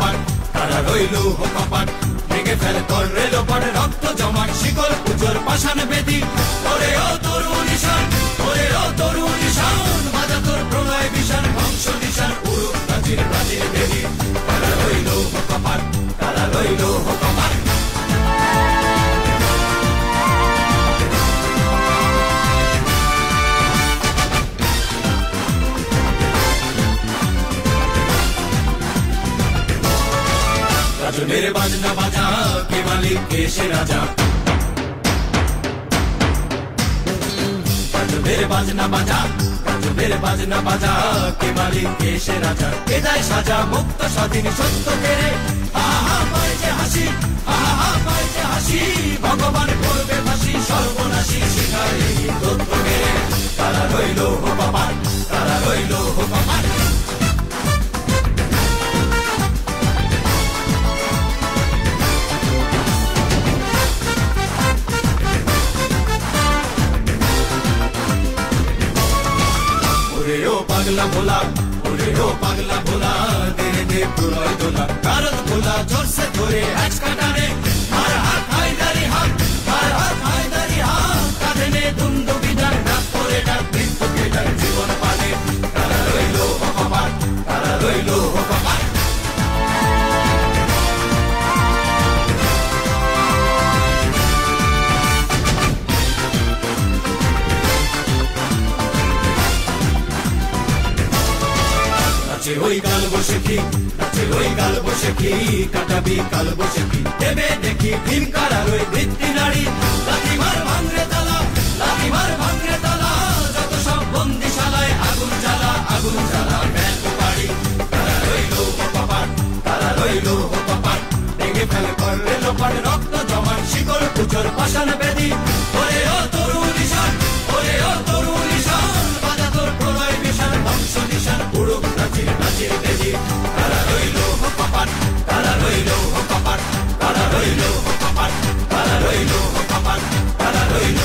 কপাট, তারা রইল হো কপাট। ভেঙে ফেলে তোর রেলোপাট, রক্ত জমাট, শিকল পুজোর পাষাণ বেদি। ওরে ও তরুণ ঈশান, ওরে ও তরুণ ঈশান, বাজা তোর প্রলয় বিশান, ধ্বংস নিশান, উড়ুক প্রাচীর প্রাচীর বেদি। তারা রইল হো কপাট, তারা রইল হো কপাট। মেরে বাজনা বাজা, কে মালিক কে সে রাজা। মেরে বাজনা বাজা, মেরে বাজনা বাজা, কে মালিক কে সে রাজা। কে দেয় সাজা মুক্ত স্বাধীন সত্য কেড়ে, আহা পায় যে হাসি, আহা পায় যে হাসি। ভগবান করবে ফাঁসি, সর্বনাশী শিখায় তত্ত্ব কেড়ে। তারা রইল হো কপাট, তারা রইল হো কপাট। পাগলা ভোলা, ওরে ও পাগলা ভোলা, তেরে দে প্রলয় দোলা। কারণ ভোলা জোরসে ধরে হ্যাচ কাটারে, হার হাত হায়দারি হাত, হার হাত হায়দারি হাত। কাঁধে নে দুন্দু বিদার, ডাক করে ডাক বৃদ্ধকে ডাক জীবন পানে। তারা রইল হো কপাট, তারা রইল হো কপাট। নাচে ওই কাল বসেখি, নাচে ওই কাল বসেখি, কাটাবি কাল বসেখি। দেবে দেখি ভীম কারার ওই ভিত্তি নারী। লাথিমার ভাঙরে তালা, লাথিমার ভাঙরে তালা, যত সব বন্দিশালায় আগুন জ্বালা, আগুন জ্বালা ব্যাগ বাড়ি। তারা রইল হো কপাট, তারা রইল হো কপাট। ভেঙে ফেলে করলে লোপাট, রক্ত জমাট, শিকল পুজোর পাষাণ বেদি। ওরে ও তরুণ ঈশান, ওরে ও তরুণ ঈশান, বাজা তোর প্রলয় বিশান, ধ্বংস নিশান, উড়ুক প্রাচীর প্রাচীর বেদি। তারা রইল হো কপাট, তারা রইল হো কপাট, তারা রইল হো কপাট, তারা রইল হো কপাট, তারা রইল।